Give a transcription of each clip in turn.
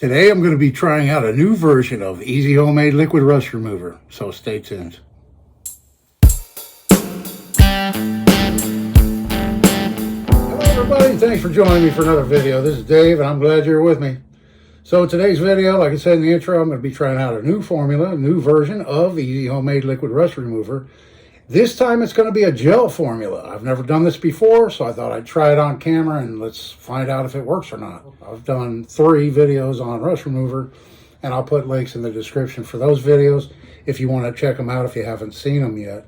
Today I'm going to be trying out a new version of Easy Homemade Liquid Rust Remover, so stay tuned. Hello everybody, thanks for joining me for another video. This is Dave and I'm glad you're with me. So today's video, like I said in the intro, I'm going to be trying out a new formula, a new version of Easy Homemade Liquid Rust Remover. This time it's going to be a gel formula. I've never done this before, so I thought I'd try it on camera and let's find out if it works or not. I've done 3 videos on rust remover, and I'll put links in the description for those videos if you want to check them out if you haven't seen them yet.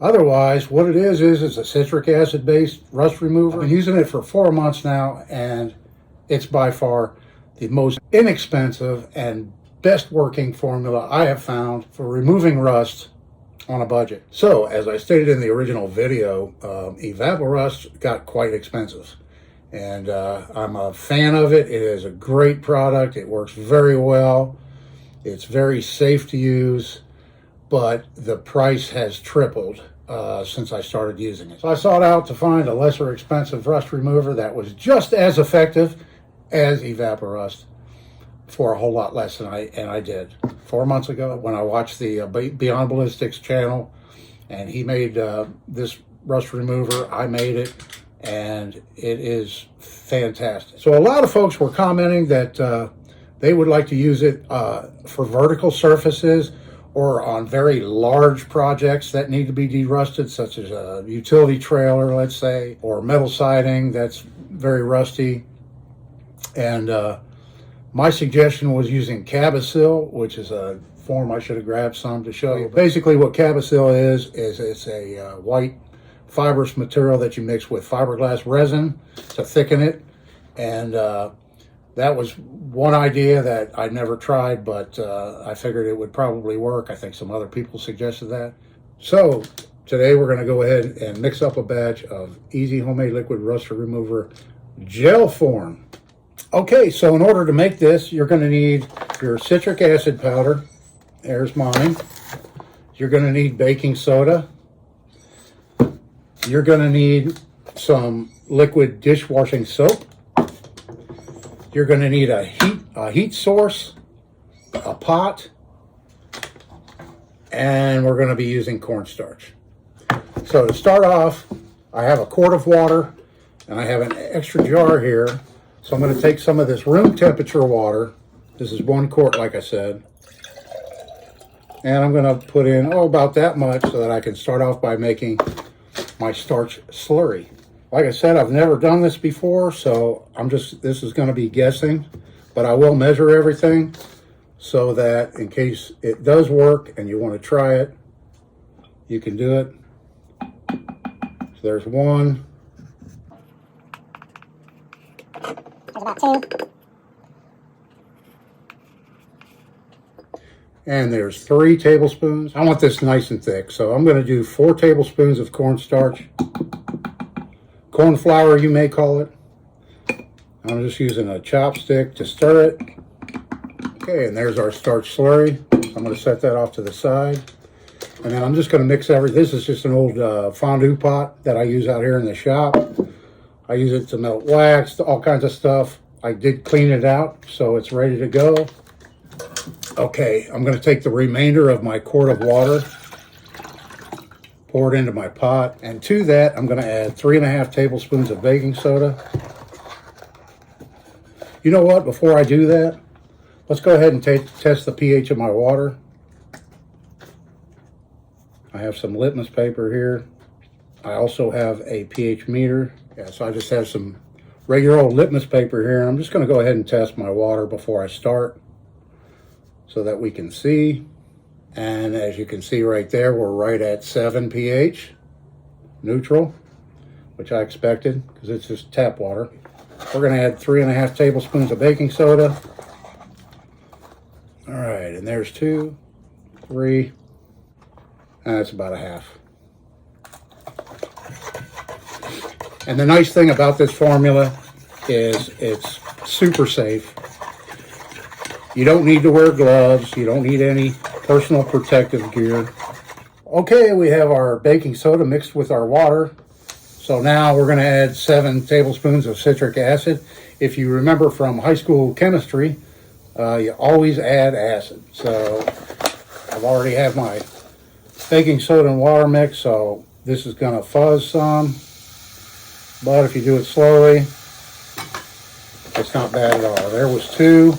Otherwise, what it is it's a citric acid-based rust remover. I've been using it for 4 months now, and it's by far the most inexpensive and best working formula I have found for removing rust on a budget. So, as I stated in the original video, Evaporust got quite expensive. And I'm a fan of it. It is a great product. It works very well. It's very safe to use, but the price has tripled since I started using it. So I sought out to find a lesser expensive rust remover that was just as effective as Evaporust for a whole lot less than I did. 4 months ago when I watched the Beyond Ballistics channel, and he made this rust remover, I made it, and it is fantastic. So a lot of folks were commenting that they would like to use it for vertical surfaces or on very large projects that need to be derusted, such as a utility trailer, let's say, or metal siding that's very rusty. And my suggestion was using Cabasil, which is a form I should have grabbed some to show you. Basically what Cabasil is it's a white fibrous material that you mix with fiberglass resin to thicken it. And that was one idea that I never tried, but I figured it would probably work. I think some other people suggested that. So today we're going to go ahead and mix up a batch of Easy Homemade Liquid Rust Remover gel form. Okay, so in order to make this, you're going to need your citric acid powder. There's mine. You're going to need baking soda. You're going to need some liquid dishwashing soap. You're going to need a heat source, a pot, and we're going to be using cornstarch. So to start off, I have a quart of water, and I have an extra jar here. So I'm going to take some of this room temperature water. This is 1 quart, like I said. And I'm going to put in, about that much so that I can start off by making my starch slurry. Like I said, I've never done this before, so this is going to be guessing. But I will measure everything so that in case it does work and you want to try it, you can do it. So there's 1. About 2. And there's 3 tablespoons. I want this nice and thick, so I'm going to do 4 tablespoons of cornstarch. Corn flour, you may call it. I'm just using a chopstick to stir it. Okay, and there's our starch slurry. I'm going to set that off to the side. And then I'm just going to mix everything. This is just an old fondue pot that I use out here in the shop. I use it to melt wax, all kinds of stuff. I did clean it out, so it's ready to go. Okay, I'm going to take the remainder of my quart of water, pour it into my pot, and to that, I'm going to add 3.5 tablespoons of baking soda. You know what? Before I do that, let's go ahead and test the pH of my water. I have some litmus paper here. I also have a pH meter. Yeah, so I just have some regular old litmus paper here. I'm just going to go ahead and test my water before I start so that we can see. And as you can see right there, we're right at 7 pH, neutral, which I expected because it's just tap water. We're going to add 3.5 tablespoons of baking soda. All right, and there's 2, 3, and that's about a half. And the nice thing about this formula is it's super safe. You don't need to wear gloves. You don't need any personal protective gear. Okay, we have our baking soda mixed with our water. So now we're going to add 7 tablespoons of citric acid. If you remember from high school chemistry, you always add acid. So I've already have my baking soda and water mix, so this is going to fuzz some. But if you do it slowly, it's not bad at all. There was 2.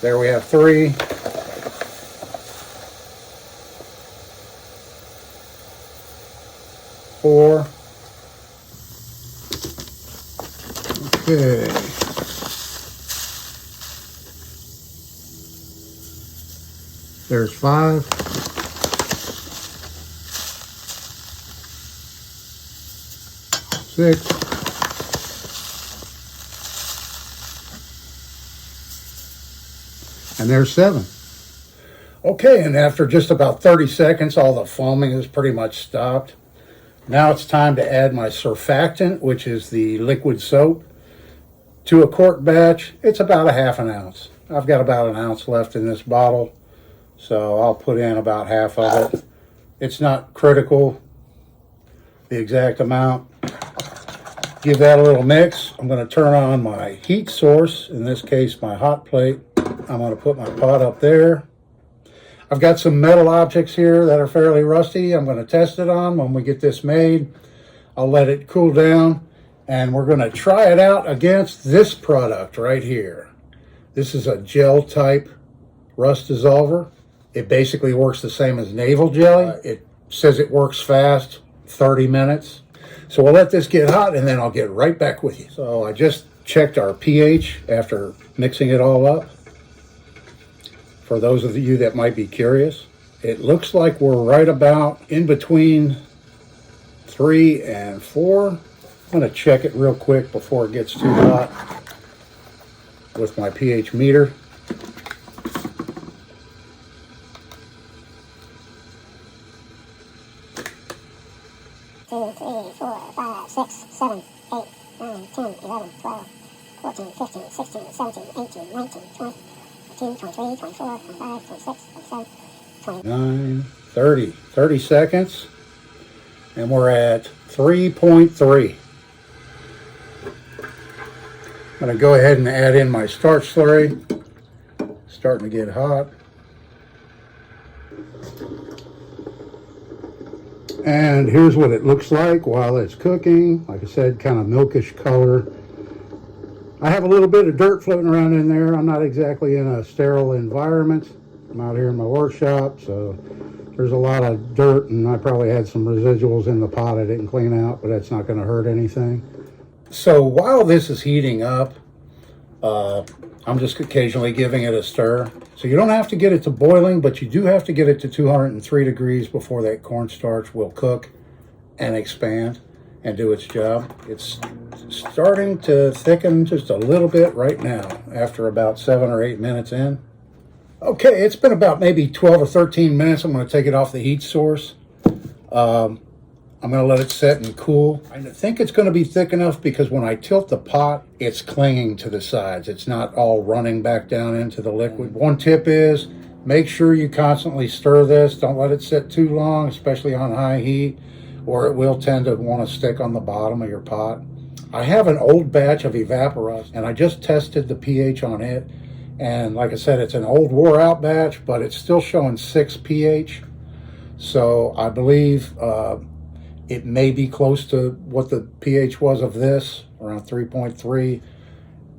There we have 3. 4. Okay. There's 5. 6. And there's 7. Okay, and after just about 30 seconds, all the foaming is pretty much stopped. Now it's time to add my surfactant, which is the liquid soap. To a quart batch, it's about a ½ ounce. I've got about 1 ounce left in this bottle, so I'll put in about half of it. It's not critical, the exact amount. Give that a little mix. I'm going to turn on my heat source, in this case my hot plate. I'm going to put my pot up there. I've got some metal objects here that are fairly rusty. I'm going to test it on when we get this made. I'll let it cool down, and we're going to try it out against this product right here. This is a gel type rust dissolver. It basically works the same as navel jelly. It says it works fast, 30 minutes. So we'll let this get hot, and then I'll get right back with you. So I just checked our pH after mixing it all up. For those of you that might be curious, it looks like we're right about in between 3 and 4. I'm going to check it real quick before it gets too hot with my pH meter. Two, 3, 4, 5, 6, 7, 8, 9, 10, 11, 12, 14, 15, 16, 17, 18, 19, 20, 22, 23, 24, 25, 26, 27, 29, 30. 30 seconds. And we're at 3.3. I'm going to go ahead and add in my starch slurry. Starting to get hot. And here's what it looks like while it's cooking. Like I said, kind of milkish color. I have a little bit of dirt floating around in there. I'm not exactly in a sterile environment. I'm out here in my workshop, so there's a lot of dirt, and I probably had some residuals in the pot I didn't clean out, but that's not going to hurt anything. So while this is heating up, I'm just occasionally giving it a stir. So you don't have to get it to boiling, but you do have to get it to 203 degrees before that cornstarch will cook and expand and do its job. It's starting to thicken just a little bit right now after about 7 or 8 minutes in. Okay, it's been about maybe 12 or 13 minutes. I'm going to take it off the heat source. I'm going to let it set and cool. I think it's going to be thick enough because when I tilt the pot, it's clinging to the sides. It's not all running back down into the liquid. One tip is make sure you constantly stir this. Don't let it sit too long, especially on high heat, or it will tend to want to stick on the bottom of your pot. I have an old batch of Evaporust, and I just tested the pH on it. And like I said, it's an old wore out batch, but it's still showing 6 pH. So I believe it may be close to what the pH was of this, around 3.3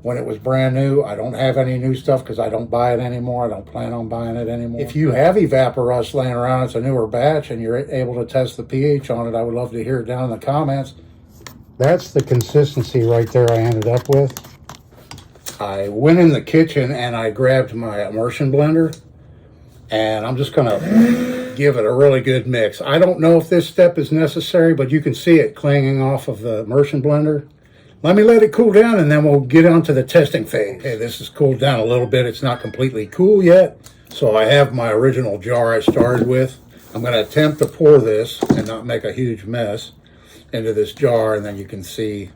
when it was brand new. I don't have any new stuff because I don't buy it anymore. I don't plan on buying it anymore. If you have Evaporust laying around, it's a newer batch, and you're able to test the pH on it, I would love to hear it down in the comments. That's the consistency right there I ended up with. I went in the kitchen and I grabbed my immersion blender, and I'm just going to give it a really good mix. I don't know if this step is necessary, but you can see it clanging off of the immersion blender. Let me let it cool down, and then we'll get on to the testing phase. Okay, this has cooled down a little bit. It's not completely cool yet. So I have my original jar I started with. I'm going to attempt to pour this and not make a huge mess into this jar, and then you can see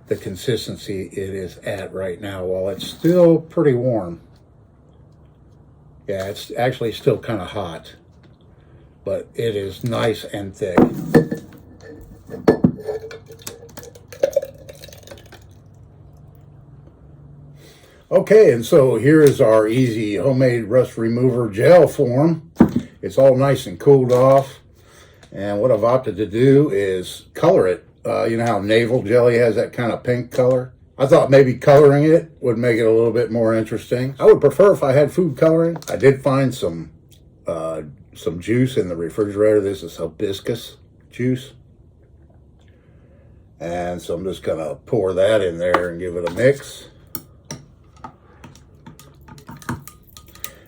the consistency it is at right now while it's still pretty warm. Yeah, it's actually still kind of hot, but it is nice and thick. Okay, and so here is our easy homemade rust remover gel form. It's all nice and cooled off. And what I've opted to do is color it. You know how navel jelly has that kind of pink color? I thought maybe coloring it would make it a little bit more interesting. I would prefer if I had food coloring. I did find some juice in the refrigerator. This is hibiscus juice. And so I'm just gonna pour that in there and give it a mix.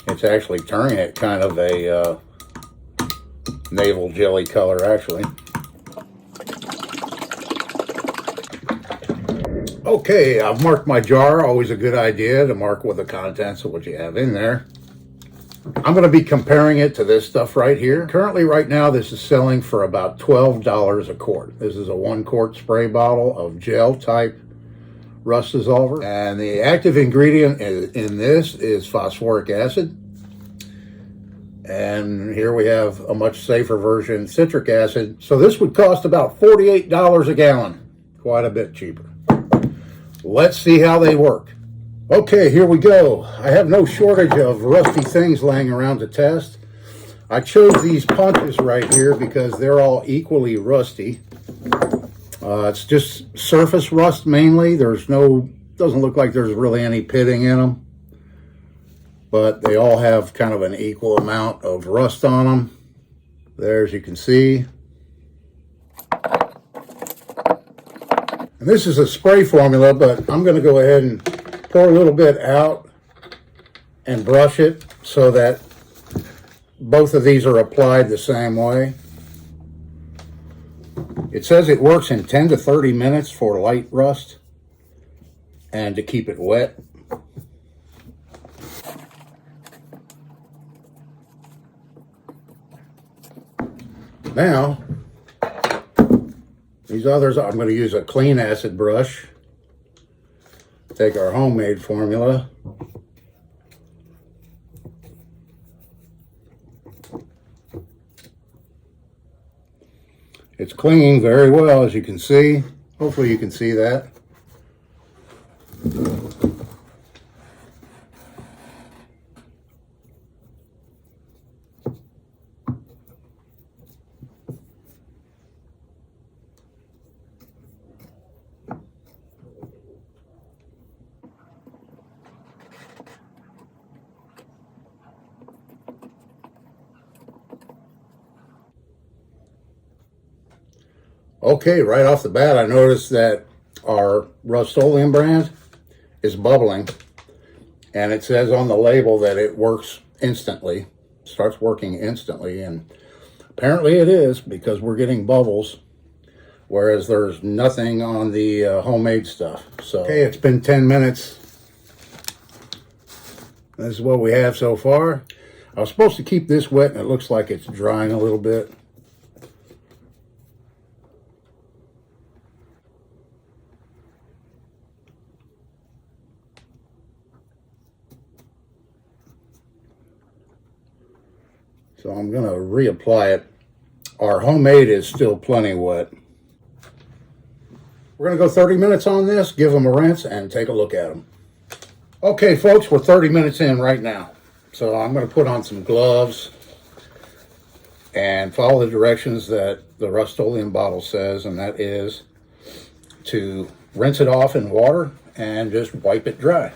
It's actually turning it kind of a navel jelly color, actually. Okay, I've marked my jar. Always a good idea to mark what the contents of what you have in there. I'm going to be comparing it to this stuff right here. Currently, right now, this is selling for about $12 a quart. This is a 1-quart spray bottle of gel type rust dissolver. And the active ingredient in this is phosphoric acid. And here we have a much safer version, citric acid. So this would cost about $48 a gallon. Quite a bit cheaper. Let's see how they work. Okay, here we go. I have no shortage of rusty things laying around to test. I chose these punches right here because they're all equally rusty. It's just surface rust mainly. Doesn't look like there's really any pitting in them. But they all have kind of an equal amount of rust on them. There, as you can see. And this is a spray formula, but I'm going to go ahead and pour a little bit out and brush it so that both of these are applied the same way. It says it works in 10 to 30 minutes for light rust and to keep it wet. Now, these others, I'm going to use a clean acid brush. Take our homemade formula. It's clinging very well, as you can see. Hopefully you can see that. Okay, right off the bat, I noticed that our Rust-Oleum brand is bubbling, and it says on the label that it works instantly, starts working instantly, and apparently it is, because we're getting bubbles, whereas there's nothing on the homemade stuff. So, okay, it's been 10 minutes. This is what we have so far. I was supposed to keep this wet, and it looks like it's drying a little bit. So I'm going to reapply it. Our homemade is still plenty wet. We're going to go 30 minutes on this, give them a rinse, and take a look at them. Okay, folks, we're 30 minutes in right now. So I'm going to put on some gloves and follow the directions that the Rust-Oleum bottle says, and that is to rinse it off in water and just wipe it dry.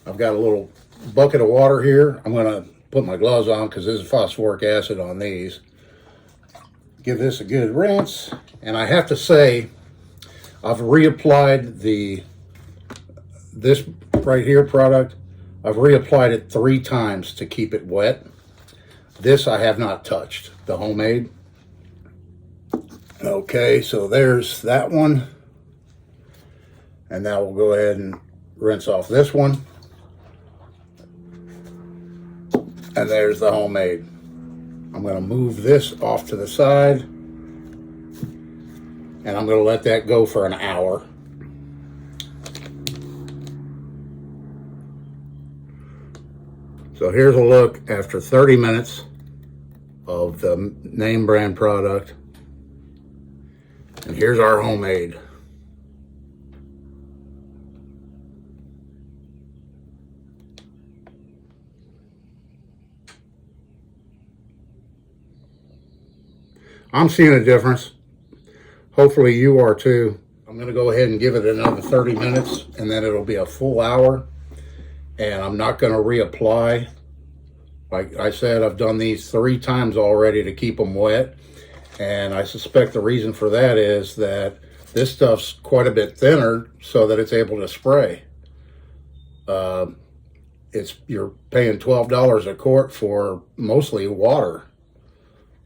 I've got a little bucket of water here. I'm going to put my gloves on because there's phosphoric acid on these. Give this a good rinse, and I have to say I've reapplied this right here product. I've reapplied it 3 times to keep it wet. This I have not touched, the homemade. Okay, so there's that one, and now we'll go ahead and rinse off this one. And there's the homemade. I'm going to move this off to the side, and I'm going to let that go for an hour. So here's a look after 30 minutes of the name brand product. And here's our homemade. I'm seeing a difference. Hopefully you are too. I'm going to go ahead and give it another 30 minutes, and then it'll be a full hour. And I'm not going to reapply. Like I said, I've done these 3 times already to keep them wet. And I suspect the reason for that is that this stuff's quite a bit thinner so that it's able to spray. You're paying $12 a quart for mostly water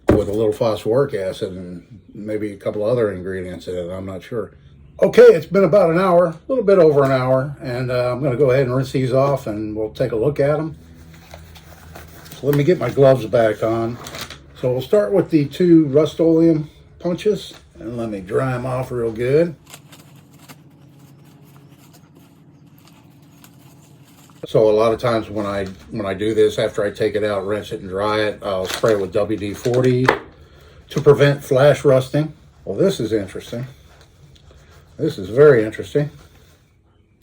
with a little phosphoric acid and maybe a couple other ingredients in it. I'm not sure. Okay, it's been about an hour, a little bit over an hour, and I'm going to go ahead and rinse these off and we'll take a look at them. So let me get my gloves back on. So we'll start with the 2 Rust-Oleum punches, and let me dry them off real good. So a lot of times when I do this, after I take it out, rinse it and dry it, I'll spray it with WD-40 to prevent flash rusting. Well, this is interesting. This is very interesting.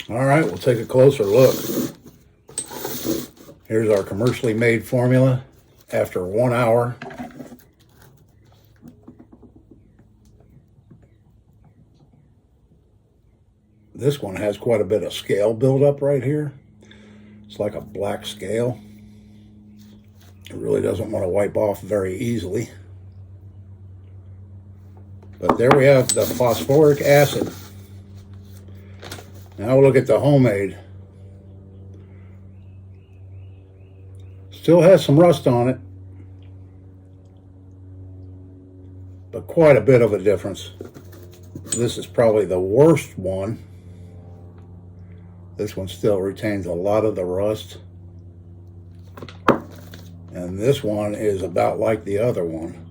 All right, we'll take a closer look. Here's our commercially made formula after 1 hour. This one has quite a bit of scale buildup right here. It's like a black scale. It really doesn't want to wipe off very easily. But there we have the phosphoric acid. Now we'll look at the homemade. Still has some rust on it, but quite a bit of a difference. This is probably the worst one. This one still retains a lot of the rust. And this one is about like the other one.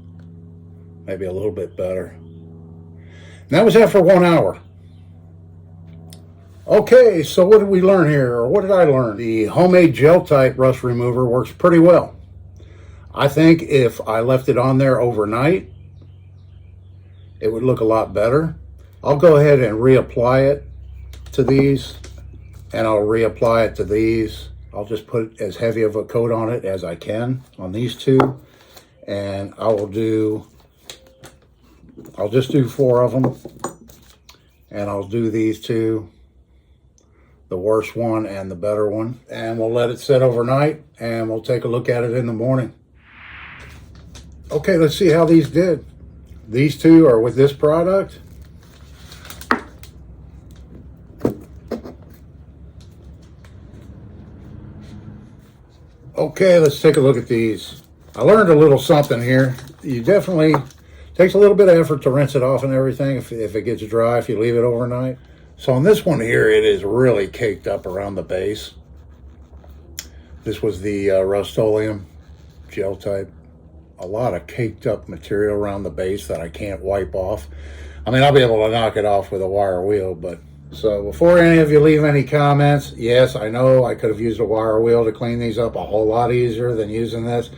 Maybe a little bit better. And that was after 1 hour. Okay, so what did we learn here, or what did I learn? The homemade gel type rust remover works pretty well. I think if I left it on there overnight, it would look a lot better. I'll go ahead and reapply it to these, and I'll reapply it to these. I'll just put as heavy of a coat on it as I can on these 2, and I'll just do 4 of them, and I'll do these 2. The worst one and the better one, and we'll let it sit overnight, and we'll take a look at it in the morning. Okay, let's see how these did. These 2 are with this product. Okay, let's take a look at these. I learned a little something here. You definitely takes a little bit of effort to rinse it off and everything if it gets dry, if you leave it overnight. So on this one here, it is really caked up around the base. This was the Rust-Oleum gel type. A lot of caked up material around the base that I can't wipe off. I mean, I'll be able to knock it off with a wire wheel, but... So before any of you leave any comments, yes, I know I could have used a wire wheel to clean these up a whole lot easier than using this.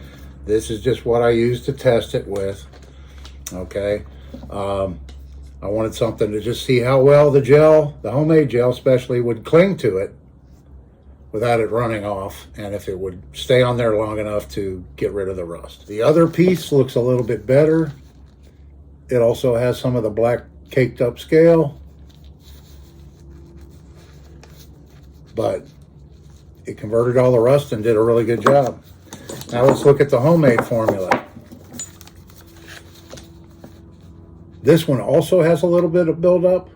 This is just what I used to test it with. Okay. I wanted something to just see how well the gel, the homemade gel especially, would cling to it without it running off, and if it would stay on there long enough to get rid of the rust. The other piece looks a little bit better. It also has some of the black caked up scale, but it converted all the rust and did a really good job. Now let's look at the homemade formula. This one also has a little bit of buildup.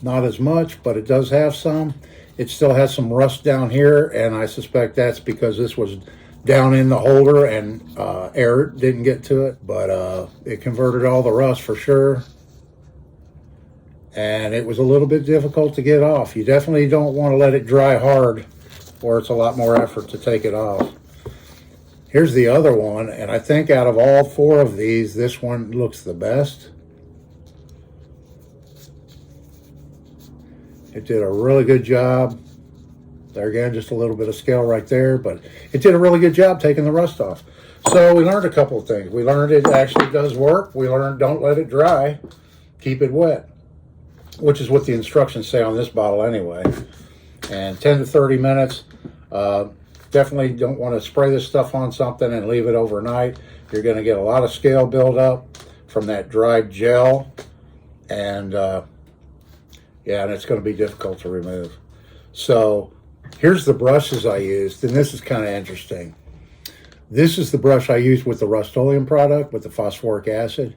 Not as much, but it does have some. It still has some rust down here, and I suspect that's because this was down in the holder and air didn't get to it, but it converted all the rust for sure. And it was a little bit difficult to get off. You definitely don't want to let it dry hard, or it's a lot more effort to take it off. Here's the other one, and I think out of all 4 of these, this one looks the best. It did a really good job. There again, just a little bit of scale right there, but it did a really good job taking the rust off. So we learned a couple of things. We learned it actually does work. We learned don't let it dry, keep it wet, which is what the instructions say on this bottle anyway. And 10 to 30 minutes. Definitely don't want to spray this stuff on something and leave it overnight. You're going to get a lot of scale buildup from that dried gel, and yeah, and it's going to be difficult to remove. So here's the brushes I used, and this is kind of interesting. This is the brush I used with the Rust-Oleum product, with the phosphoric acid,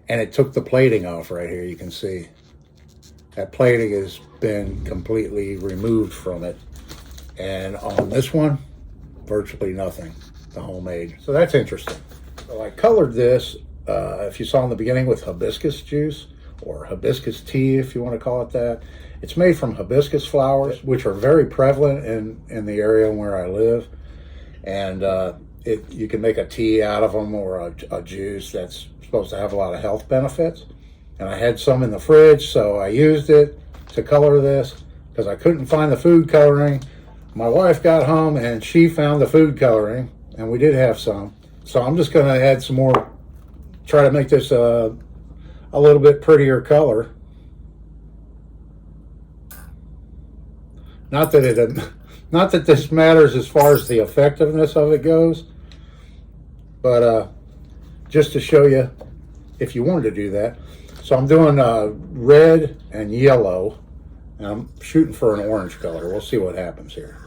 and it took the plating off right here. You can see that plating has been completely removed from it. And on this one, virtually nothing, the homemade. So that's interesting. So I colored this, if you saw in the beginning, with hibiscus juice, or hibiscus tea, if you want to call it that. It's made from hibiscus flowers, which are very prevalent in the area where I live. And you can make a tea out of them, or a juice that's supposed to have a lot of health benefits. And I had some in the fridge, so I used it to color this because I couldn't find the food coloring. My wife got home and she found the food coloring, and we did have some. So I'm just going to add some more, try to make this a little bit prettier color. Not that this matters as far as the effectiveness of it goes, but just to show you if you wanted to do that. So I'm doing red and yellow, and I'm shooting for an orange color. We'll see what happens here.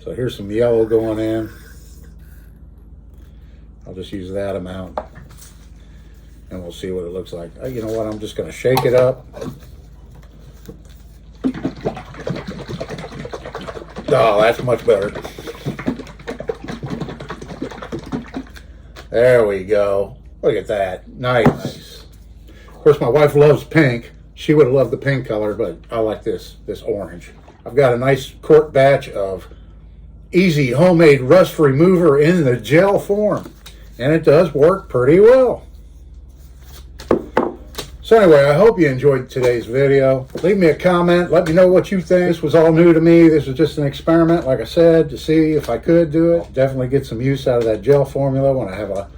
So here's some yellow going in. I'll just use that amount, and we'll see what it looks like. You know what, I'm just going to shake it up. Oh, that's much better. There we go. Look at that. Nice. Of course, my wife loves pink. She would have loved the pink color, but I like this orange. I've got a nice quart batch of easy homemade rust remover in the gel form, and it does work pretty well. So anyway, I hope you enjoyed today's video. Leave me a comment. Let me know what you think. This was all new to me. This was just an experiment, like I said, to see if I could do it. Definitely get some use out of that gel formula when I have a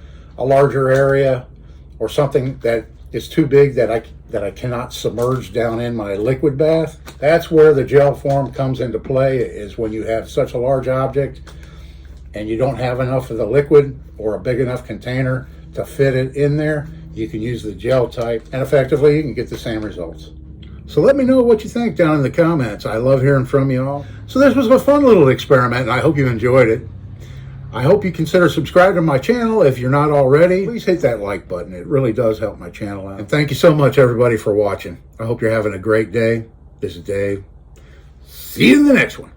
larger area, or something that is too big that I cannot submerge down in my liquid bath. That's where the gel form comes into play, is when you have such a large object and you don't have enough of the liquid or a big enough container to fit it in there. You can use the gel type, and effectively you can get the same results. So let me know what you think down in the comments. I love hearing from you all. So this was a fun little experiment, and I hope you enjoyed it. I hope you consider subscribing to my channel if you're not already. Please hit that like button. It really does help my channel out. And thank you so much, everybody, for watching. I hope you're having a great day. This is Dave. See you in the next one.